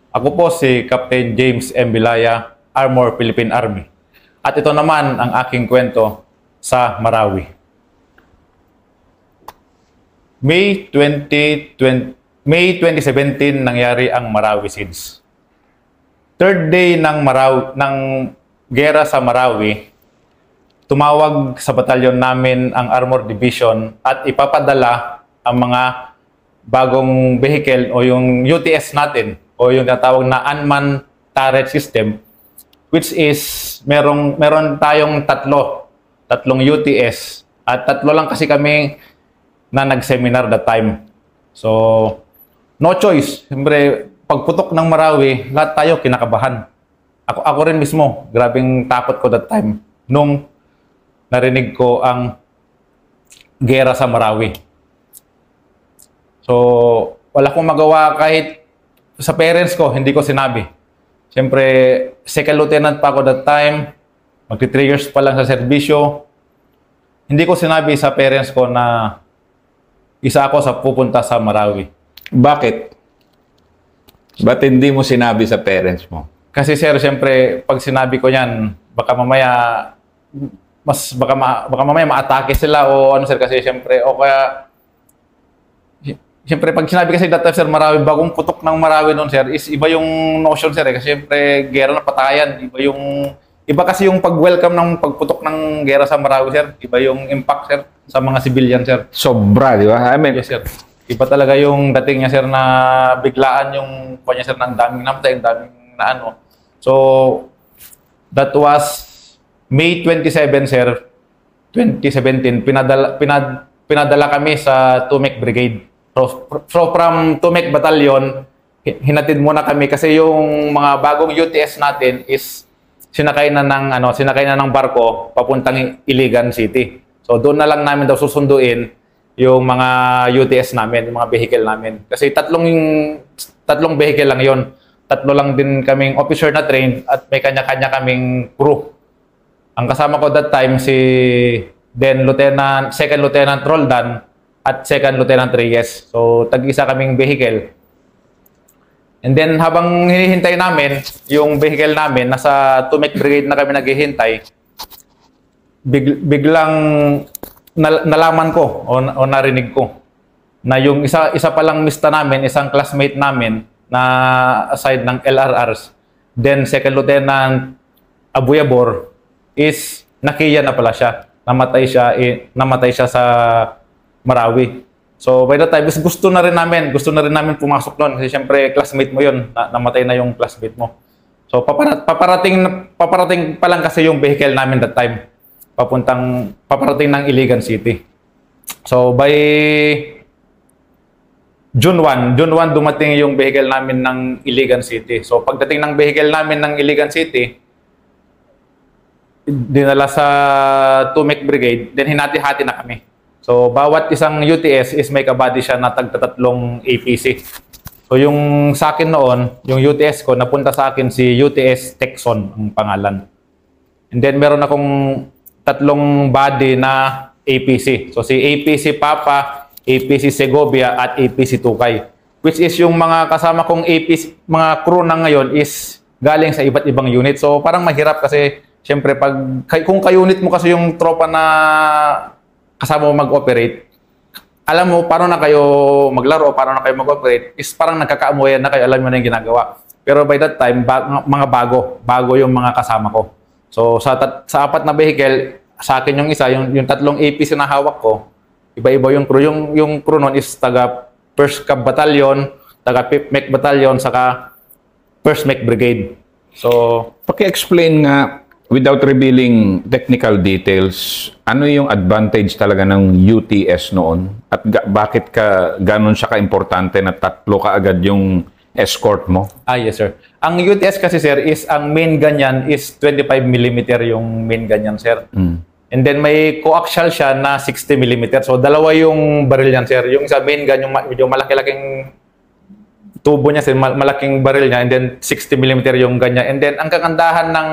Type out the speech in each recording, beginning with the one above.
Ako po si Captain James M. Bilaya, Armor Philippine Army. At ito naman ang aking kwento sa Marawi. May 2017 nangyari ang Marawi Siege. Third day ng gera sa Marawi, tumawag sa batalyon namin ang Armor Division at ipapadala ang mga bagong vehicle o yung UTS natin o yung tinatawag na unmanned turret system, which is meron tayong tatlong UTS at tatlo lang kasi kami na nag-seminar that time. So, no choice. Siyempre, pagputok ng Marawi, lahat tayo kinakabahan. Ako rin mismo, grabing takot ko that time nung narinig ko ang gera sa Marawi. So, wala akong magawa kahit sa parents ko, hindi ko sinabi. Siyempre, second lieutenant pa ako that time, magti 3 years pa lang sa serbisyo. Hindi ko sinabi sa parents ko na isa ako sa pupunta sa Marawi. Bakit? Ba't hindi mo sinabi sa parents mo? Kasi sir, siyempre, pag sinabi ko yan, baka mamaya maatake sila o ano sir, kasi siyempre, o kaya, siyempre, pag sinabi kasi that time, sir, Marawi, bagong putok ng Marawi noon, sir, is iba yung notion, sir, kasi siyempre, gera na patayan, iba kasi yung pag-welcome ng pagputok ng gera sa Marawi, sir, iba yung impact, sir, sa mga civilian, sir. Sobra, di ba? I mean, yes, sir. Iba talaga yung dating niya, sir, na biglaan yung kanya, sir, ng daming namatay, ang daming na ano. So, that was May 27, sir, 2017, pinadala kami sa Tumek Brigade. So from Tumek Battalion, hinatid muna kami kasi yung mga bagong UTS natin is sinakay na ng barko papuntang Iligan City. So doon na lang namin daw susunduin yung mga UTS namin, yung mga vehicle namin. Kasi tatlong vehicle lang yon. Tatlo lang din kaming officer na trained at may kanya-kanya kaming crew. Ang kasama ko that time si Second Lieutenant Roldan at Second Lieutenant Reyes. So tag-isa kaming vehicle. And then habang hinihintay namin yung vehicle namin, nasa Tumek Brigade na kami naghihintay, biglang nalaman ko o narinig ko na yung isa pa lang mista namin, isang classmate namin na aside ng LRRs, then Second Lieutenant Abuyabor is nakiya na pala siya. Namatay siya sa Marawi. So by that time, gusto na rin namin pumasok noon kasi syempre classmate mo 'yon, namatay na yung classmate mo. So paparating pa lang kasi yung vehicle namin that time. Paparating ng Iligan City. So by June 1 dumating yung vehicle namin ng Iligan City. So pagdating ng vehicle namin ng Iligan City, dinala sa Tumek Brigade, then hinati-hati na kami. So bawat isang UTS is may kabady siya na tagtatlong APC. So yung sa akin noon, yung UTS ko, napunta sa akin si UTS Texon ang pangalan. And then meron akong tatlong body na APC. So si APC Papa, APC Segovia at APC Tukay. Which is yung mga kasama kong APC, mga crew na ngayon is galing sa iba't ibang unit. So parang mahirap kasi siyempre kung ka-unit mo kasi yung tropa na kasama mo mag-operate, alam mo paano na kayo maglaro, paano na kayo mag-operate, is parang nagkakaamuyan na kayo, alam mo na yung ginagawa. Pero by that time, mga bago yung mga kasama ko. So sa apat na vehicle, sa akin yung isa, yung tatlong APC na hawak ko, iba-iba yung crew. Yung crew nun is taga 1st Cab Battalion, taga 5th Mech Battalion, saka 1st Mech Brigade. So, paki-explain nga, without revealing technical details, ano yung advantage talaga ng UTS noon? At bakit ganon siya ka-importante na tatlo ka agad yung escort mo? Yes sir. Ang UTS kasi sir is, ang main ganyan is 25mm yung main ganyan sir. And then may coaxial siya na 60mm. So dalawa yung baril niyan sir. Yung isa main gun, yung malaki-laking tubo niya sir, malaking baril niya, and then 60mm yung ganyan. And then ang kagandahan ng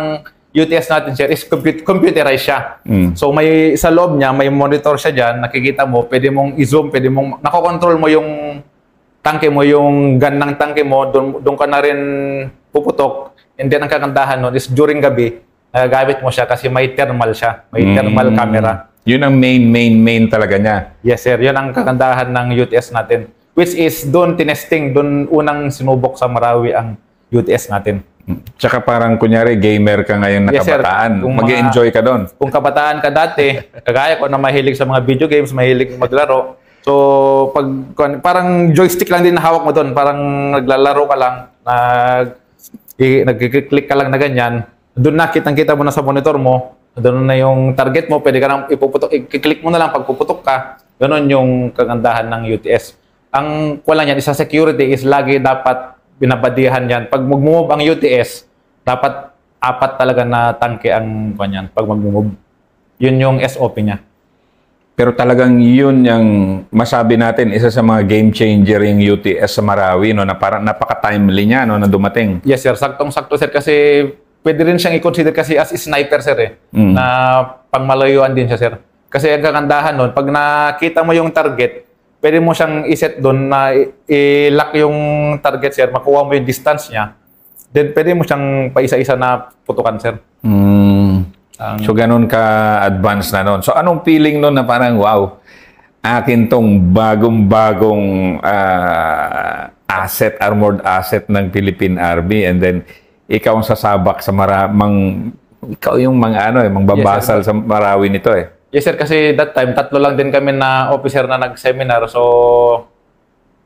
UTS natin sir is computerized siya. So may sa loob niya, may monitor siya diyan, nakikita mo, pwede mong i-zoom, nakokontrol mo yung tangke mo, yung gun ng tangke mo, doon ka na rin puputok. And then ang kagandahan nun is during gabi, nagagamit mo siya kasi may thermal siya. May thermal camera. Yun ang main talaga niya. Yes, sir. Yun ang kagandahan ng UTS natin. Which is doon tinesting, doon unang sinubok sa Marawi ang UTS natin. Tsaka parang kunyari gamer ka ngayon na Yes, sir. kabataan. Kung Mag-enjoy ka doon. Kung kabataan ka dati, kagaya ko na mahilig sa mga video games, mahilig maglaro. So, parang joystick lang din na hawak mo doon. Parang naglalaro ka lang, nag-click ka lang na ganyan. Doon na, kitang-kita mo na sa monitor mo. Doon na yung target mo. Pwede ka nang ipuputok. I-click mo na lang pag puputok ka. Ganon yung kagandahan ng UTS. Ang wala niyan, isa security is lagi dapat binabadihan yan. Pag mag-move ang UTS, dapat 4 talaga na tangke ang kanyan pag mag-move. Yun yung SOP niya. Pero talagang yun yung masabi natin, isa sa mga game changer yung UTS sa Marawi, no, na parang napaka-timely niya, no, na dumating. Yes, sir. Saktong-sakto, sir. Kasi pwede rin siyang i-consider kasi as sniper, sir, eh. Na pangmalayuan din siya, sir. Kasi ang kagandahan nun, pag nakita mo yung target, pwede mo siyang iset doon na i-lock yung target, sir. Makuha mo yung distance niya. Then pwede mo siyang paisa-isa na putukan, sir. So, ganun ka-advance na nun. So, anong feeling nun na parang, wow, akin tong bagong-bagong asset, armored asset ng Philippine Army, and then, ikaw ang sasabak sa ikaw yung mangbabasal sa Marawi nito, eh. Yes, sir. Kasi that time, 3 lang din kami na officer na nag-seminar. So,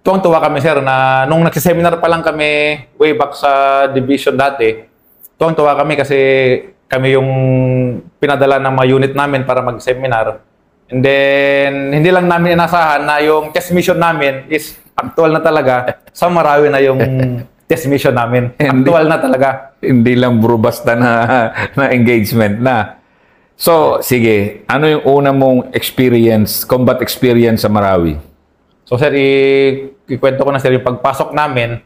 tuwang-tuwa kami, sir, na nung nag-seminar pa lang kami way back sa division dati, tuwang-tuwa kami kasi kami yung pinadala ng mga unit namin para mag-seminar. And then, hindi lang namin inasahan na yung test mission namin is actual na talaga. Sa Marawi na yung test mission namin. Actual na talaga. Hindi lang basta na engagement na. So, sige, ano yung una mong experience, combat experience sa Marawi? So, sir, ikwento ko na, sir, yung pagpasok namin.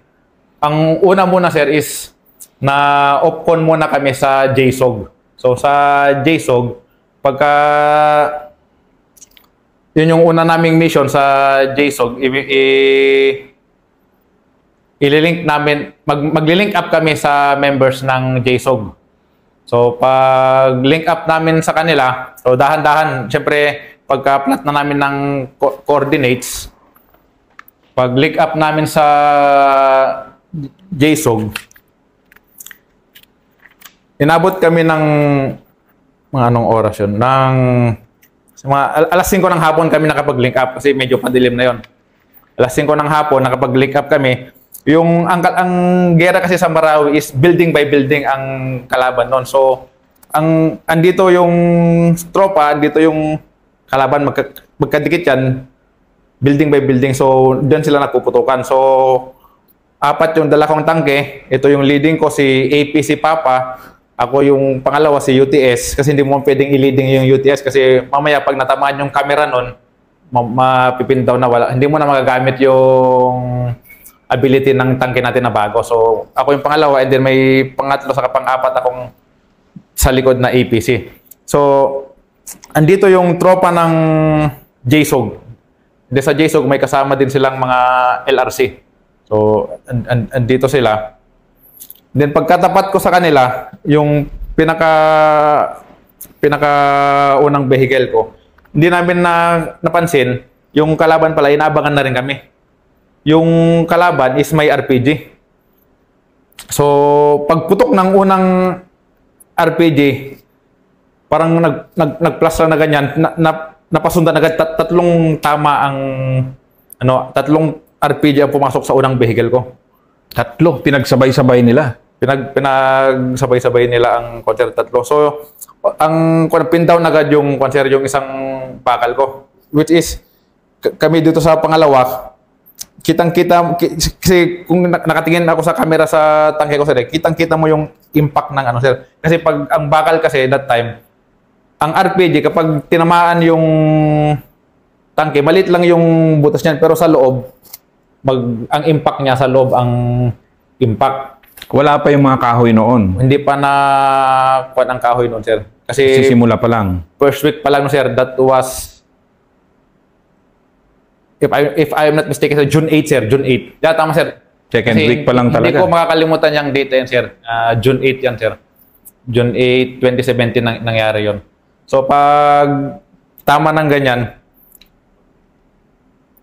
Ang una muna, sir, is na opcon muna kami sa JSOG. So sa JSOG, pagka yun yung una naming mission sa JSOG, ililink namin, magli-link up kami sa members ng JSOG. So pag link up namin sa kanila, so dahan-dahan, syempre pagka-plot na namin ng coordinates, pag link up namin sa JSOG, inabot kami ng mga anong oras yun? Mga alas 5 ng hapon kami nakapag-link up kasi medyo padilim na yon. Alas 5 ng hapon nakapag-link up kami. Yung ang gera kasi sa Marawi is building by building ang kalaban noon. So andito yung tropa, andito yung kalaban, magkadikit yan, building by building. So diyan sila napuputukan. So 4 yung dala kong tangke. Ito yung leading ko, si AP, si Papa. Ako yung pangalawa, si UTS, kasi hindi mo pwedeng i-leading yung UTS kasi mamaya pag natamaan yung camera nun, mapipindaw na wala. Hindi mo na magagamit yung ability ng tangke natin na bago. So, ako yung pangalawa and then may pangatlo sa pang-4 akong sa likod na APC. So, andito yung tropa ng JSOG. Hindi sa JSOG may kasama din silang mga LRC. So, andito sila. Then pagkatapat ko sa kanila, yung pinaka unang vehicle ko, hindi namin napansin, yung kalaban pala, inabangan na rin kami. Yung kalaban is may RPG. So, pagputok ng unang RPG, parang nag-plus na ganyan, napasundan agad, 3 tama ang, 3 RPG ang pumasok sa unang vehicle ko. 3, pinagsabay-sabay nila. Pinagsabay-sabay nila ang konser 3. So, ang pindown agad yung konser yung isang bakal ko. Which is, kami dito sa pangalawa, kitang-kita, kasi kung nakatingin ako sa camera sa tangke ko, sir, kitang-kita mo yung impact ng sir. Kasi pag ang bakal kasi, that time, ang RPG, kapag tinamaan yung tangke, maliit lang yung butas niyan, pero sa loob, ang impact niya sa loob, ang impact. Wala pa yung mga kahoy noon. Hindi pa na kuwan ang kahoy noon, sir. Kasi simula pa lang. First week pa lang, sir. That was if I am not mistaken, sir, June 8, sir. June 8. Yeah, tama, sir. Second Kasi week pa lang Hindi talaga. ko makakalimutan yung date yan, sir. June 8 yan, sir. June 8, 2017 nangyari yon. So, pag tama ng ganyan,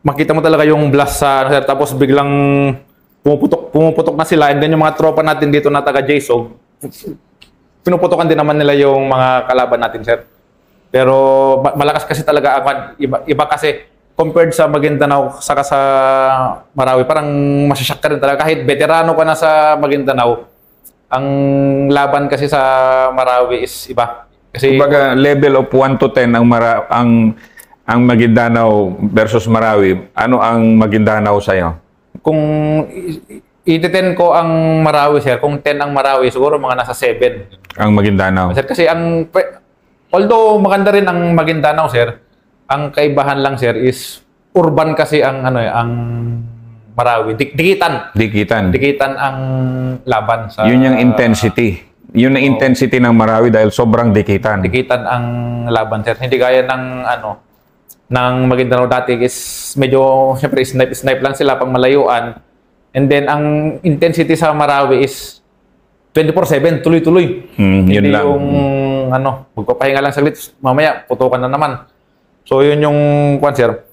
makita mo talaga yung blast sa, sir, tapos biglang pumuputok na sila, and then yung mga tropa natin dito na taga JSOG, pinuputokan din naman nila yung mga kalaban natin, sir. Pero malakas kasi talaga ang iba kasi compared sa Maguindanao saka sa Marawi, parang masasyak ka rin talaga. Kahit veterano ka na sa Maguindanao, ang laban kasi sa Marawi is iba. Kasi Kumbaga, level of 1 to 10 ang Maguindanao versus Marawi. Ano ang Maguindanao sa'yo? kung i-10 ko ang Marawi, sir, kung 10 ang Marawi, siguro mga nasa 7. Ang Maguindanao. Sir, kasi although maganda rin ang Maguindanao, sir, ang kaibahan lang, sir, is urban kasi ang ang Marawi. Dikitan ang laban sa Yun yung intensity. Yun ang intensity ng Marawi dahil sobrang dikitan. Dikitan ang laban, sir. Hindi gaya ng ng Maguindanao dati is medyo syempre snipe lang sila pang malayuan. And then ang intensity sa Marawi is 24/7, tuloy-tuloy. Yun Hindi lang. yung magpapahinga lang saglit, mamaya putukan na naman. So yun yung sir.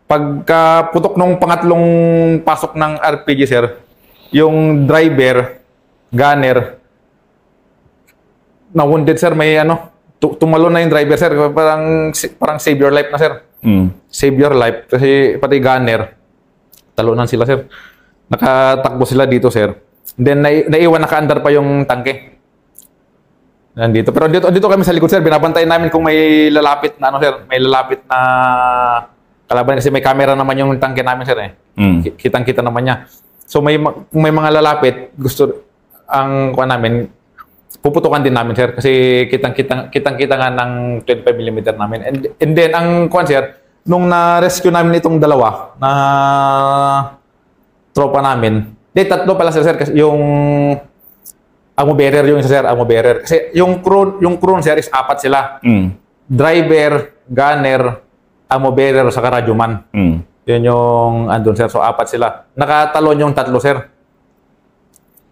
Pagka putok nung pangatlong pasok ng RPG, sir, yung driver, gunner, na-wounded, sir, may tumalon na yung driver, sir, parang save your life na, sir. Save your life kasi pati gunner, talunan sila, sir. Nakatakbo sila dito, sir. Then naiwan, nakaandar pa yung tangke. Nandito. Pero dito kami sa likod, sir. Binabantayan namin kung may lalapit na sir, may lalapit na kalaban kasi may camera naman yung tangke namin, sir, eh. Kitang-kita naman niya. So kung may mga lalapit, gusto ang namin, puputukan din namin, sir, kasi kitang-kita nga ng 25mm namin. And then ang sir, nung na-rescue namin itong dalawa na tropa namin, tatlo pala, sir, kasi yung amo bearer yung isa, sir, amo bearer. Kasi yung crew, sir, is 4 sila. Driver, gunner, amo bearer, saka radyoman. Yun yung andun, sir. So 4 sila. Nakatalon yung 3, sir.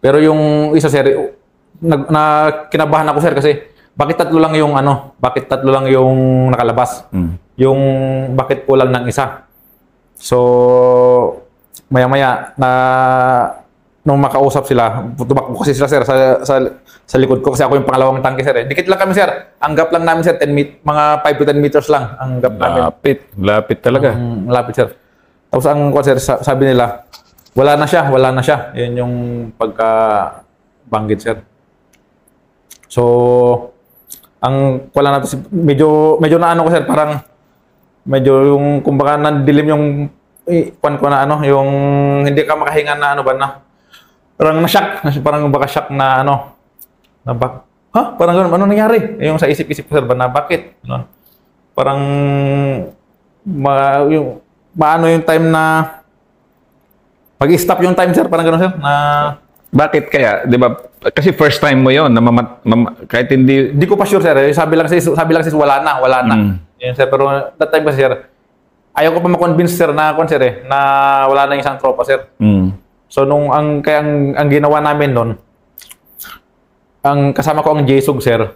Pero yung isa, sir, kinabahan ako, sir, kasi bakit 3 lang yung bakit 3 lang yung nakalabas? Yung bakit kulang ng isa? So maya-maya nung makausap sila, tumakbo kasi sila, sir, sa likod ko kasi ako yung pangalawang tangke, sir. Dikit lang kami, sir. Ang gap lang namin, sir, mga 5 to 10 meters lang ang gap namin. Lapit talaga. Lapit, sir. Tapos ang sir, sabi nila, wala na siya. Yun yung pagka-banggit, sir. So, ang wala natin, medyo na ko, sir, parang medyo yung, kumbaga, nandilim yung yung hindi ka makahinga na parang na-shock, parang baka shock na parang gano'n, ano nangyari? Yung sa isip-isip ko, sir, ba na bakit? Parang yung time na pag-stop yung time, sir, parang gano'n, sir, na Bakit kaya? 'Di ba? Kasi first time mo 'yon na kahit hindi ko pa sure, sir. Sabi lang kasi wala na. Yun, sir, pero that time kasi, sir, ayaw ko pa ma-convince, sir, na na wala na isang tropa, sir. So nung ang ginawa namin noon, ang kasama ko ang JSOG, sir.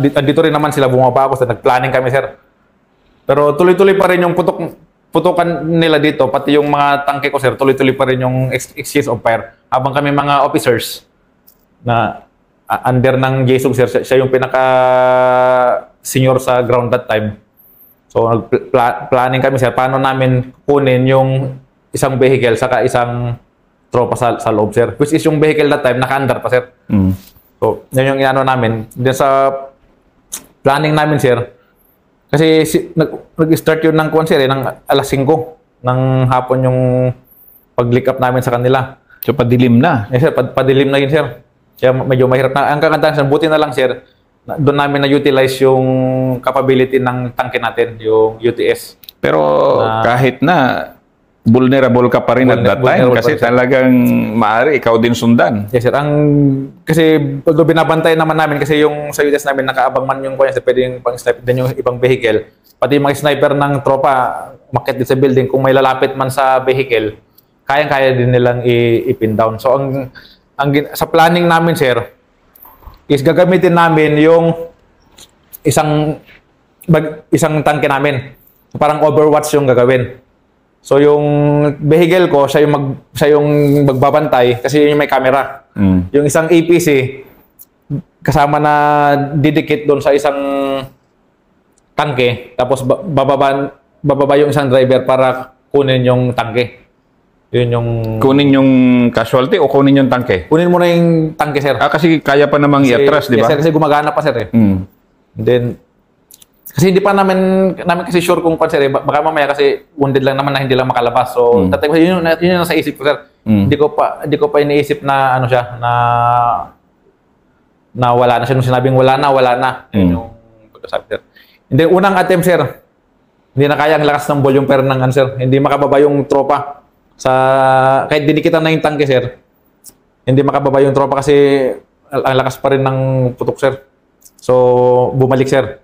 Dito rin naman sila, bumaba ako, sir. Nag-planning kami, sir. Pero tuloy-tuloy pa rin yung putukan nila dito, pati yung mga tangke ko, sir, tuloy-tuloy pa rin yung exchange of fire. Habang kami mga officers na under ng JSOG, sir, siya yung pinaka-senior sa ground that time. So, planning kami, sir, paano namin kunin yung isang vehicle saka isang tropa sa loob, sir. Which is yung vehicle that time, naka-under pa, sir. So, yun yung namin. Then sa planning namin, sir, kasi nag-start yun ng sir, ng alas 5 ng hapon yung pag-lick up namin sa kanila. So padilim na. Yes, sir, padilim na yun, sir. Kaya medyo mahirap na. Ang kagandahan, sir, buti na lang, sir, doon namin na-utilize yung capability ng tangke natin, yung UTS. Pero kahit na vulnerable ka pa rin at that time kasi talagang maaari ikaw din sundan. Yes, sir. Kasi although binabantayan naman namin kasi yung sa UTS namin nakaabang man yung sir, pwede yung pang-sniper din yung ibang vehicle. Pati yung mga sniper ng tropa, umakyat din sa building, kung may lalapit man sa vehicle, kayang-kaya din nilang i-pin down. So sa planning namin, sir, is gagamitin namin yung isang tangke namin. Parang overwatch yung gagawin. So yung vehicle ko, siya yung magbabantay kasi yun yung may camera. Yung isang APC kasama na didikit doon sa isang tangke, tapos bababa yung isang driver para kunin yung tangke. Yun yung Kunin yung casualty o kunin yung tangke? kunin mo na yung tangke, sir. Kasi kaya pa namang i-atras, di ba? Yes, sir, kasi gumagana pa, sir. Then kasi hindi pa namin kasi sure kung sir, baka mamaya kasi wounded lang naman na hindi lang makalabas. So, yun yung nasa isip ko, sir. Hindi ko pa iniisip na ano siya, na wala na siya. Nung sinabing wala na. Yun yung pagkasabi, sir. Hindi, unang attempt, sir, hindi na kaya ang lakas ng volume ng sir. Hindi makababa yung tropa. Kahit dinikitan na yung tangke, sir, hindi makababa yung tropa kasi ang lakas pa rin ng putok, sir. So, bumalik, sir.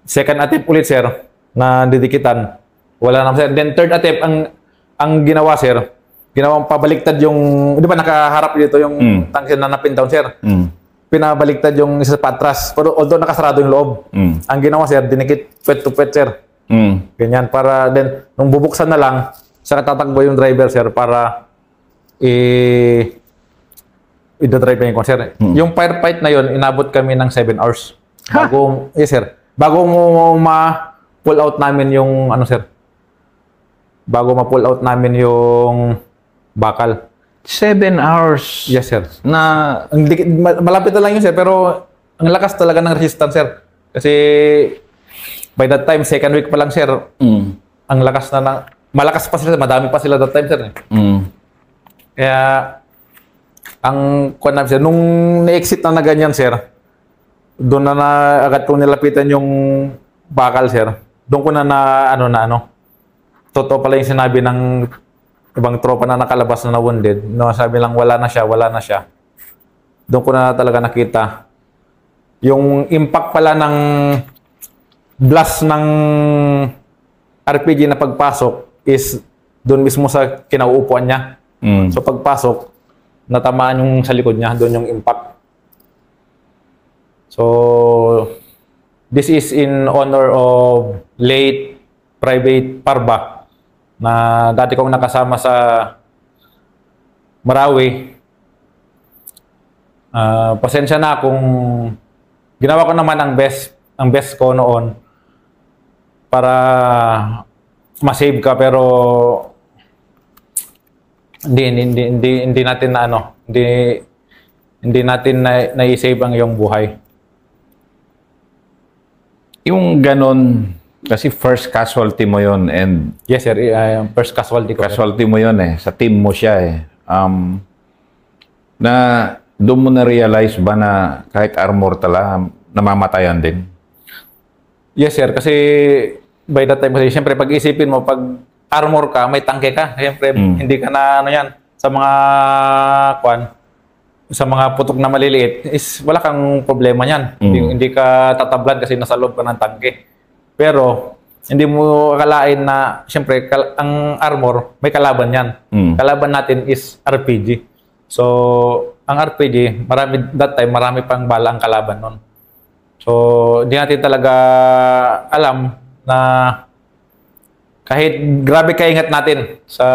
Second attempt ulit, sir, na didikitan. Wala na, sir. Then third attempt, ang ginawa, sir, ginawang pabaliktad yung, di ba nakaharap dito yung tangke na napin down, sir? Pinabaliktad yung isa pa atras. Pero although nakasarado yung loob, ang ginawa, sir, dinikit pwet to pwet, sir. Ganyan, para then, nung bubuksan na lang, saka tatakbo yung driver, sir, para i-drive na yung sir. Yung firefight na yun, inabot kami ng 7 hours. Yes, sir. Bago mo ma-pull out namin yung, sir, bago ma-pull out namin yung bakal. 7 hours? Yes, sir. Na, malapit na lang yun, sir, pero ang lakas talaga ng resistance, sir. Kasi, by that time, second week pa lang, sir, ang lakas malakas pa sila, madami pa sila that time, sir. Kaya, sir, nung na-exit na ganyan, sir, doon na agad kong nilapitan yung bakal, sir. Doon ko totoo pala yung sinabi ng ibang tropa na nakalabas na wounded. No, sabi lang wala na siya. Doon ko na talaga nakita yung impact pala ng blast ng RPG na pagpasok is doon mismo sa kinauupuan niya. So pagpasok, natamaan yung sa likod niya, doon yung impact. So, this is in honor of late Private Parba na dati kong nakasama sa Marawi. Pasensya na kung ginawa ko naman ang best ko noon para ma-save ka, pero hindi natin hindi natin na-save ang iyong buhay. yung ganon, kasi first casualty mo yon and yes, sir. First casualty ko. Casualty mo yon sa team mo siya na doon mo na-realize ba na kahit armor tala, namamatayan din? Yes, sir. Kasi by that time, kasi siyempre pag-isipin mo, pag armor ka, may tangke ka. Siyempre, hindi ka na sa mga sa mga putok na maliliit, is wala kang problema niyan. Hindi ka tatablad kasi nasa loob ka ng tangke. Pero, hindi mo akalain na, siyempre, ang armor, may kalaban yan. Kalaban natin is RPG. So, ang RPG, marami pang bala ang kalaban nun. So, hindi natin talaga alam na kahit grabe kaingat natin sa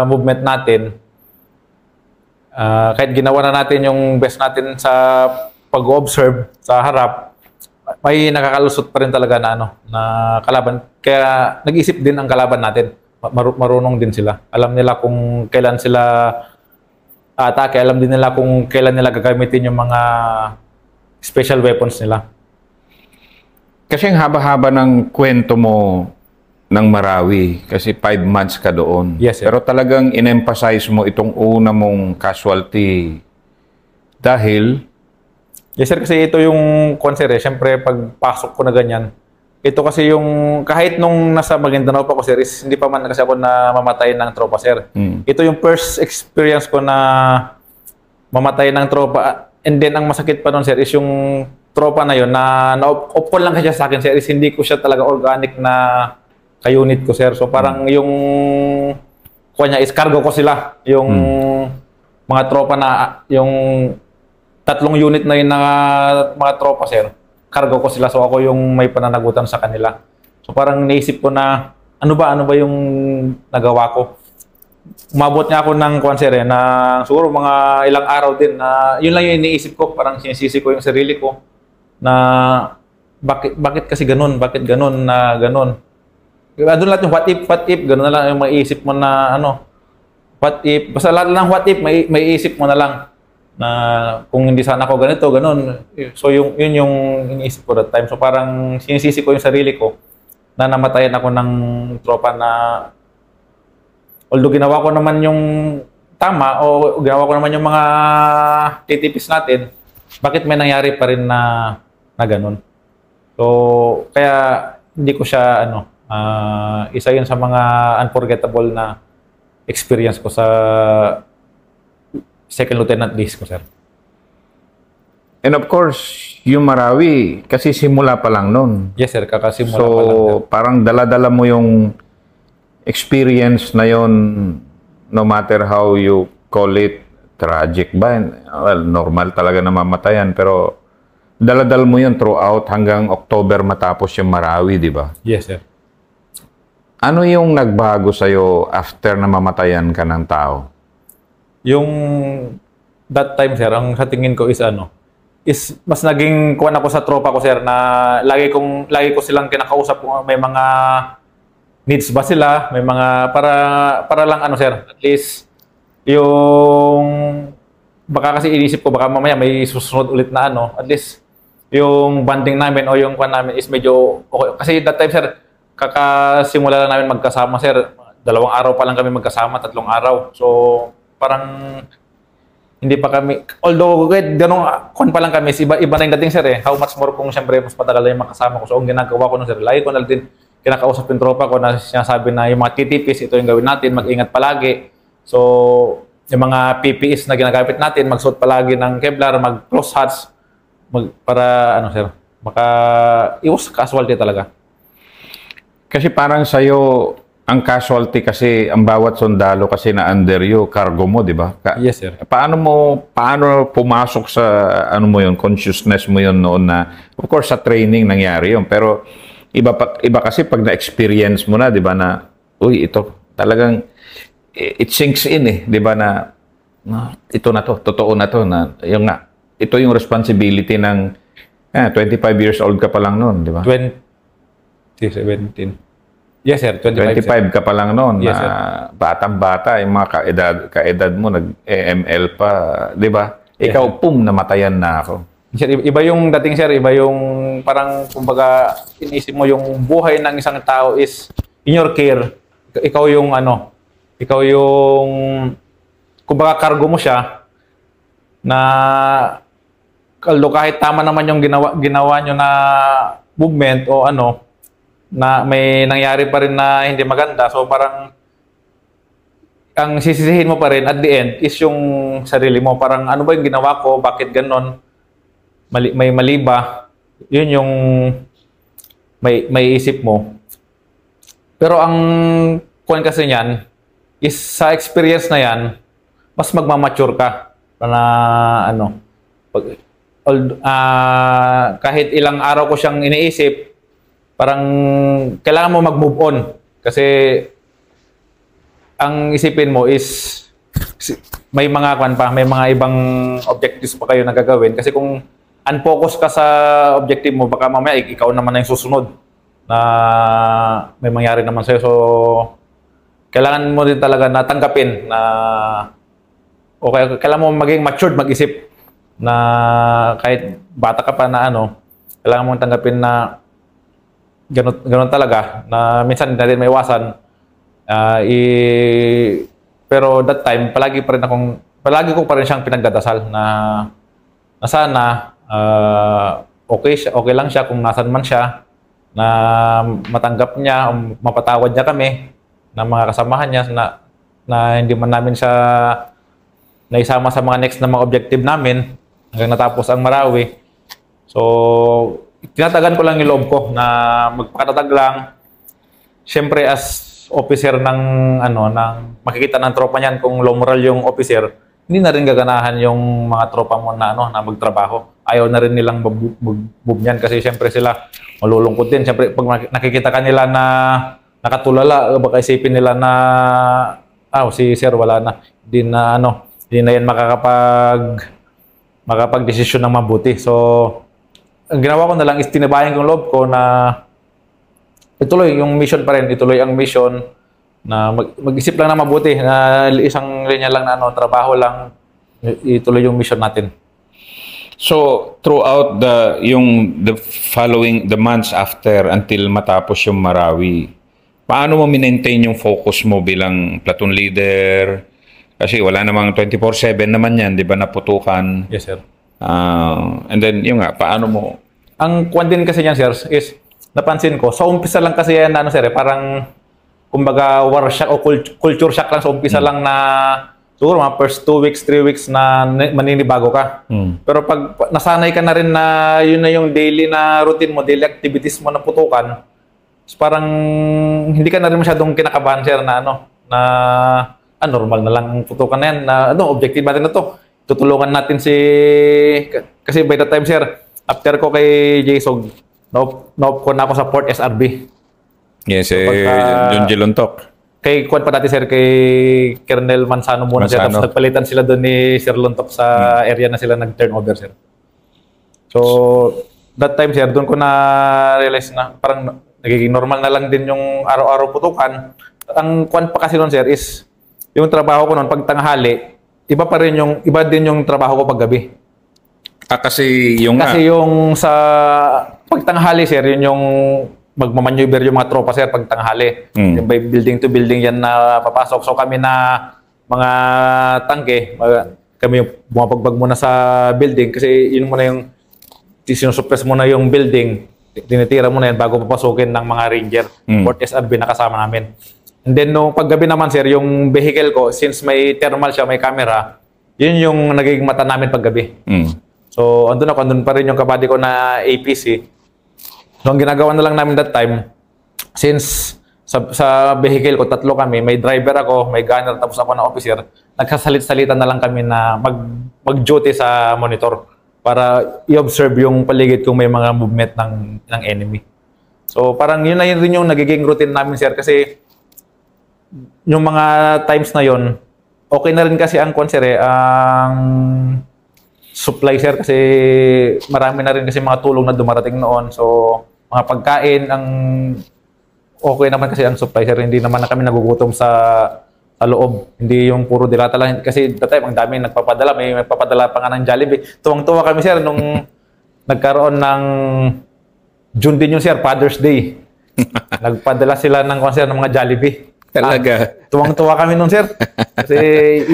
movement natin, kahit ginawa na natin yung best natin sa pag-observe sa harap, may nakakalusot pa rin talaga na kalaban. Kaya nag-isip din ang kalaban natin. Marunong din sila. Alam nila kung kailan sila atake. Alam din nila kung kailan nila gagamitin yung mga special weapons nila. Kasi ang haba-haba ng kwento mo ng Marawi, kasi 5 months ka doon. Yes, sir. Pero talagang in-emphasize mo itong una mong casualty dahil... Yes, sir. Kasi ito yung sir, siyempre pagpasok ko na ganyan, ito kasi yung, kahit nung nasa Maguindanao pa ko, sir, is hindi pa man kasi ako na mamatay ng tropa, sir. Ito yung first experience ko na mamatay ng tropa. And then, ang masakit pa nun, sir, is yung tropa na yun, na na-open lang kasi sa akin, sir, is hindi ko siya talaga organic na ka-unit ko, sir. So parang yung kuha niya is cargo ko sila. Yung mga tropa na, yung 3 unit na yun na mga tropa, sir. Cargo ko sila. So ako yung may pananagutan sa kanila. So parang naisip ko na, ano ba yung nagawa ko? Umabot nga ako ng kwan, sir, na siguro mga ilang araw din na yun lang yung iniisip ko. Parang sinisisi ko yung sarili ko na bakit kasi ganun? Bakit ganun na ganun? Doon lahat yung what if, ganun na lang yung maiisip mo na ano, what if, basta lahat ng what if, maiisip mo na lang na kung hindi sana ako ganito, ganun. So yun yung iniisip ko that time. So parang sinisisi ko yung sarili ko na namatayan ako ng tropa na although ginawa ko naman yung tama o ginawa ko naman yung mga titipis natin, bakit may nangyari pa rin na ganun? So, kaya hindi ko siya, isa yun sa mga unforgettable na experience ko sa second lieutenant days ko, sir. And of course, yung Marawi, kasi simula pa lang nun. Yes, sir. Kakasimula So, pa lang, sir. parang dala-dala mo yung experience na yon, no matter how you call it, tragic ba? Well, normal talaga na mamatayan, pero dala-dala mo yun throughout hanggang October matapos yung Marawi, di ba? Yes, sir. Ano yung nagbago sa'yo after na mamatayan ka ng tao? Yung that time, sir, ang sa tingin ko is mas naging kuwan ako sa tropa ko, sir, na lagi ko silang kinakausap kung may mga needs ba sila, may mga para lang sir, at least yung baka kasi inisip ko baka mamaya may susunod ulit na at least yung bonding namin o yung kuwan namin is medyo okay. Kasi that time, sir, kakasimula lang namin magkasama, sir. 2 araw pa lang kami magkasama, 3 araw. So parang hindi pa kami, although ganun kuwan pa lang kami, iba na yung dating, sir, How much more kung siyempre mas patagal na yung makasama ko. So ang ginagawa ko nun, sir, lagi ko na din kinakausap yung tropa ko na sinasabi na yung mga titipis, ito yung gawin natin, mag-ingat palagi. So yung mga PPEs na ginagamit natin, magsuot palagi ng Kevlar, mag-close hats, para sir, iwas casualty talaga. Kasi parang sa'yo, ang casualty kasi, ang bawat sundalo kasi na under you, cargo mo, di ba? Yes, sir. Paano pumasok sa, consciousness mo yun noon na, of course, sa training nangyari yun, pero iba kasi pag na-experience mo na, di ba, na, uy, ito, talagang, it sinks in, di ba, na, ito na to, totoo na to, na, yung nga, ito yung responsibility ng 25 years old ka pa lang noon, di ba? 17. Yes, sir. 25 sir. Ka pa lang noon. Yes, sir. Batang-bata, yung mga kaedad mo, nag-EML pa, di ba? Ikaw, yes, pum, namatayan na ako. Sir, iba yung dating, sir. Iba yung parang, kumbaga, inisip mo yung buhay ng isang tao is in your care. Ikaw yung kumbaga, cargo mo siya na kahit tama naman yung ginawa nyo na movement o na may nangyari pa rin na hindi maganda. So parang ang sisisihin mo pa rin at the end is yung sarili mo. Parang ano ba yung ginawa ko? Bakit ganon? May mali ba? Yun yung may isip mo. Pero ang kuwan kasi niyan is sa experience na yan, mas magmamature ka na kahit ilang araw ko siyang iniisip, parang kailangan mo mag-move on. Kasi ang isipin mo is may mga may mga ibang objectives pa kayo na gagawin. Kasi kung unfocus ka sa objective mo, baka mamaya ikaw naman na yung susunod na may mangyari naman sa'yo. So, kailangan mo din talaga na tanggapin na okay, kailangan mo maging matured mag-isip na kahit bata ka pa na kailangan mo tanggapin na ganun talaga, na minsan hindi natin maiwasan. Pero that time, palagi ko pa rin siyang pinagdadasal na sana okay lang siya kung nasan man siya, na matanggap niya, mapatawad niya kami ng mga kasamahan niya na hindi man namin siya naisama sa mga next na mga objective namin hanggang natapos ang Marawi. So, tinatagan ko lang yung loob ko na magpakatatag lang syempre as officer ng makikita ng tropa niyan kung low moral yung officer, hindi na rin gaganahan yung mga tropa mo na na magtrabaho. Ayaw na rin nilang move niyan kasi syempre sila malulungkot din. Syempre pag nakikita kanila na nakatulala, baka isipin nila na si sir wala na. Hindi na yan makapag-desisyon ng mabuti. So ang ginawa ko na lang is tinabayan kong loob ko na ituloy yung mission pa rin, ituloy ang mission na mag-isip lang na mabuti, na isang linya lang na trabaho lang, ituloy yung mission natin. So, throughout the months after until matapos yung Marawi, paano mo maintain yung focus mo bilang platoon leader? Kasi wala namang 24/7 naman yan, di ba, naputukan? Yes, sir. And then, yung paano mo? Ang kwan din kasi niyan, sir, is napansin ko, sa umpisa lang kasi yan, sir, parang kumbaga war shock o culture shock lang sa umpisa lang na siguro mga first 2 weeks, 3 weeks na maninibago ka. Pero pag nasanay ka na rin na yun na yung daily na routine mo, daily activities mo na putukan, parang hindi ka na rin masyadong kinakabahan, sir, na normal na lang putukan na yan, na objective natin na to. Tutulungan natin kasi by the time, sir, after ko kay Jason, naup ko na ako sa Port SRB. Yes, John Gilontok. Kay Kwan pa dati, sir, kay Colonel Manzano muna, sir. Tapos nagpalitan sila doon ni Sir Lontok sa area na sila nag-turnover, sir. So, that time, sir, doon ko na-realize na parang nagiging normal na lang din yung araw-araw putukan. Ang Kwan pa kasi noon, sir, is yung trabaho ko noon, pag tanghali, iba din yung trabaho ko pag gabi. Kasi yung sa pagtanghali, sir, yun yung magmamaneuver yung mga tropa, sir, pagtanghali. Yung by building to building yan na papasok. So kami na mga tangke, kami yung bumapagbag muna sa building kasi yun muna yung sinusuppress muna yung building. Tinitira muna yan bago papasukin ng mga ranger. Port SRB na kasama namin. And then nung paggabi naman, sir, yung vehicle ko, since may thermal siya, may camera, yun yung nagiging mata namin paggabi. So, andun pa rin yung kabady ko na APC. So, ang ginagawa na lang namin that time, since sa vehicle ko, 3 kami, may driver ako, may gunner, tapos ako na officer, nagsasalit-salitan na lang kami na mag-duty sa monitor para i-observe yung paligid kung may mga movement ng enemy. So, parang yun na yun rin yung nagiging routine namin, sir, kasi yung mga times na yun, okay na rin kasi ang ang supply, sir, kasi marami na rin kasi mga tulong na dumarating noon. So, mga pagkain, okay naman kasi ang supply, sir. Hindi naman na kami nagugutom sa loob. Hindi yung puro dilata lang. Kasi that time, ang dami nagpapadala. May nagpapadala pa nga ng Jollibee. Tuwang-tuwa kami, sir, nung nagkaroon ng June din yun, sir, Father's Day. Nagpadala sila ng mga Jollibee. Talaga? Tuwang-tuwa kami nun, sir. Kasi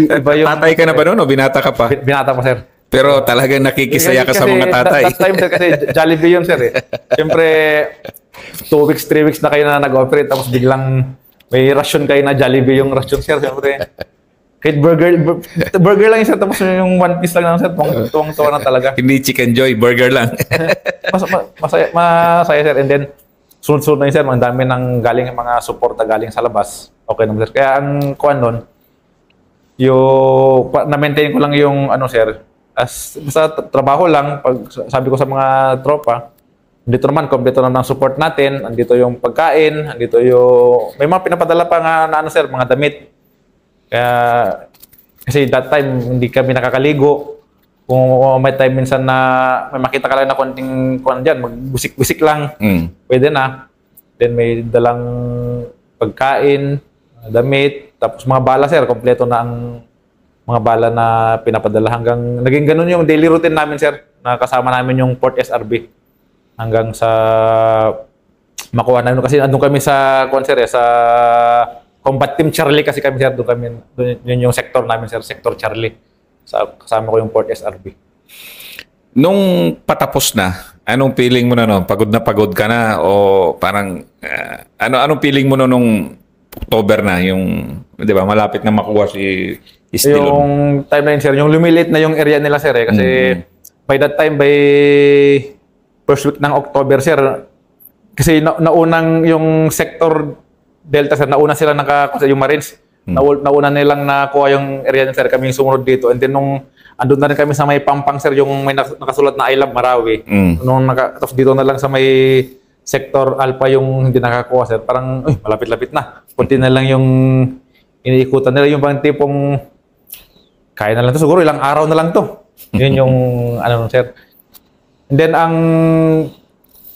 iba yung... Tatay ka na ba nun o binata ka pa? Binata pa, sir. Pero talagang nakikisaya ka sa mga tatay. That time, sir, kasi Jollibee yun, sir. Siyempre, 2 weeks, 3 weeks na kayo na nag-operate, tapos biglang may ration kayo na Jollibee yung ration, sir. Siyempre, kahit burger lang yun, sir. Tapos yung 1 piece lang, sir. Tuwang-tuwa na talaga. Hindi Chicken Joy, burger lang. masaya, sir. And then, sunod-sunod na yun, sir. Ang dami ng galing mga suporta galing sa labas. Okay naman, sir. Kaya ang kuwan nun, na-maintain ko lang yung, sir, sa trabaho lang, sabi ko sa mga tropa, dito naman, kompleto naman ang support natin, andito yung pagkain, andito yung... May mga pinapadala pa nga sir, mga damit. Kaya, kasi that time, hindi kami nakakaligo. Kung may time minsan na may makita ka lang na konting kuwan dyan, magbusik-busik lang, pwede na. Then may dalang pagkain, damit, tapos mga bala, sir, kompleto na ang mga bala na pinapadala hanggang naging ganun yung daily routine namin, sir, na kasama namin yung Port SRB hanggang sa makuha namin kasi andun kami sa sa Combat Team Charlie kasi kami, sir, doon yun yung sector namin, sir, Sector Charlie. Kasama ko yung Port SRB. Nung patapos na, anong feeling mo na pagod ka na o parang anong feeling mo nung October na, yung, di ba, malapit na makuha si Estilon? Yung timeline, sir, yung lumilit na yung area nila, sir, kasi by that time, by first week ng October, sir, kasi naunang yung sector Delta, sir, nauna sila yung Marines. Nauna nilang nakuha yung area, sir. Kami yung sumunod dito. And then, nung andun na rin kami sa may Pampang, sir, yung may nakasulat na I Love Marawi. Tapos dito na lang sa may Sector Alpha yung hindi nakakuha, sir. Parang, malapit-lapit na. Kunti na lang yung iniikutan nila. Yung bang tipong, kaya na lang to. Siguro ilang araw na lang to. Yun yung, sir. And then, ang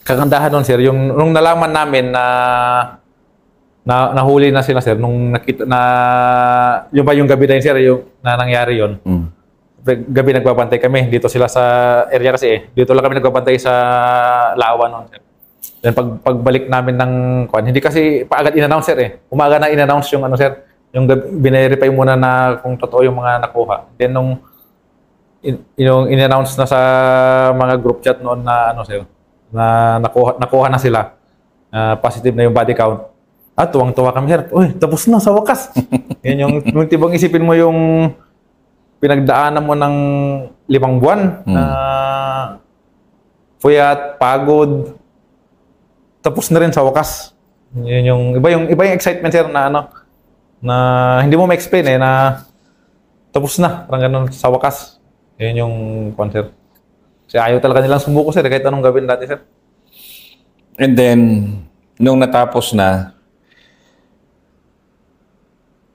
kagandahan nun, sir, nung nalaman namin na nahuli na sila, sir, nung nakita na yung gabi na yun, sir, yung na nangyari yun. Gabi nagbabantay kami dito sila sa area kasi dito lang kami nagbabantay sa Lawan noon, sir. Then pagbalik namin ng hindi kasi paagad in-announce, sir. Umaga na in-announce yung sir, yung binirify muna na kung totoo yung mga nakuha. Then nung in-announce na sa mga group chat noon na sir, na nakuha na sila. Positive na yung body count. Tuwang-tuwa kami, sir. Tapos na sa wakas. Yan yung tibang isipin mo yung pinagdaanan mo ng 5 buwan na puyat, pagod. Tapos na rin sa wakas. Yan yung iba yung excitement, sir, na hindi mo ma-explain na tapos na, parang ganun sa wakas. Yan yung concert. Kasi ayaw talaga nilang sumuko, sir, kahit anong gawin dati, sir. And then, nung natapos na,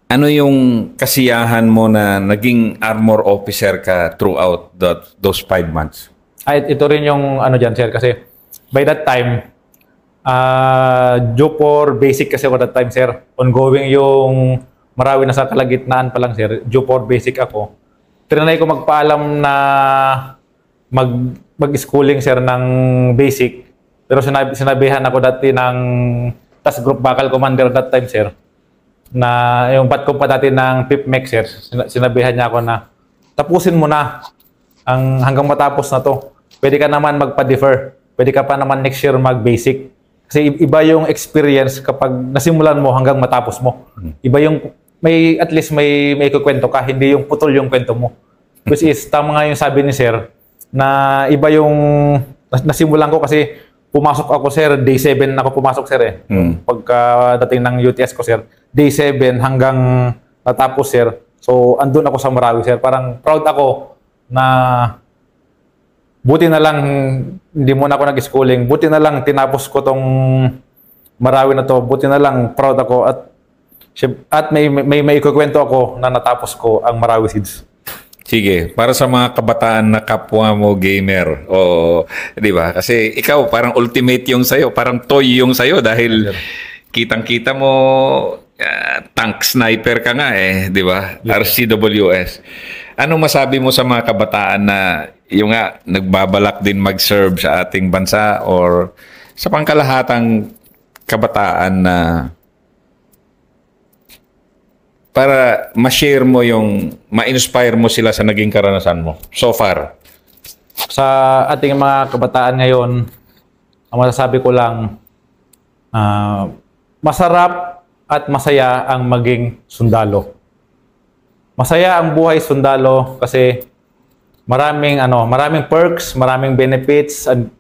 ano yung kasiyahan mo na naging armor officer ka throughout those 5 months? Ito rin yung dyan, sir, kasi by that time, J4 basic kasi ako that time, sir. Ongoing yung Marawi na sa kalagitnaan pa lang, sir. J4 basic ako. Trinay ko magpaalam na mag-schooling, sir, ng basic. Pero sinabihan ako dati ng task group bakal commander that time, sir, na yung bat ko pa dati ng PIPMEC, sir, sinabihan niya ako na tapusin mo na hanggang matapos na to. Pwede ka naman magpa-defer. Pwede ka pa naman next year mag-basic. Kasi iba yung experience kapag nasimulan mo hanggang matapos mo. Iba yung at least may kukwento ka, hindi yung putol yung kwento mo. Which is, tama nga yung sabi ni sir, na iba yung nasimulan ko kasi pumasok ako, sir, day 7 ako pumasok, sir, pagkadating ng UTS ko, sir. Day 7 hanggang natapos, sir. So, andun ako sa Marawi, sir. Parang proud ako na buti na lang hindi muna ako nag-schooling. Buti na lang tinapos ko tong Marawi na to. Buti na lang proud ako at may ikukwento ako na natapos ko ang Marawi Seeds. Sige, para sa mga kabataan na kapwa mo gamer, di ba? Kasi ikaw parang ultimate yung sayo, parang toy yung sayo dahil kitang-kita mo tank sniper ka nga di ba? RCWS. Ano masabi mo sa mga kabataan na yung nagbabalak din mag-serve sa ating bansa or sa pangkalahatang kabataan na para ma-share mo ma-inspire mo sila sa naging karanasan mo so far? Sa ating mga kabataan ngayon, ang masasabi ko lang, masarap at masaya ang maging sundalo. Masaya ang buhay sundalo kasi maraming perks, maraming benefits, and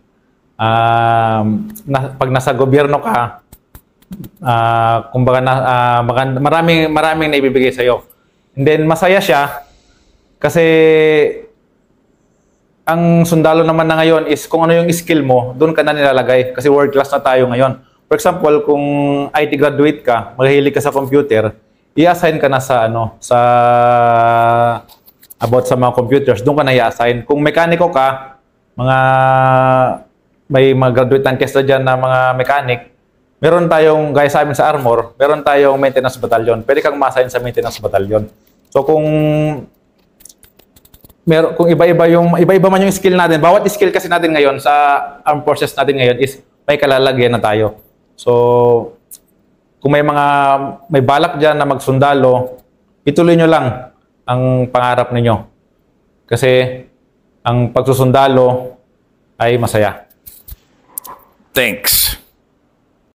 pag nasa gobyerno ka, kumbaga maraming naibibigay sa iyo. And then masaya siya kasi ang sundalo naman na ngayon is kung ano yung skill mo, doon ka na nilalagay kasi world class na tayo ngayon. For example, kung IT graduate ka, mahilig ka sa computer, i-assign ka na sa about sa mga computers, doon ka na i-assign. Kung mekaniko ka, may mga graduate ng test dyan na mga mechanic, meron tayong, gaya sa amin sa Armor, meron tayong maintenance battalion. Pwede kang ma-assign sa maintenance battalion. So kung iba-iba man yung skill natin, bawat skill kasi natin ngayon sa armed forces natin ngayon is may kalalagyan na tayo. So kung may balak dyan na magsundalo, ituloy nyo lang ang pangarap ninyo. Kasi ang pagsusundalo ay masaya. Thanks.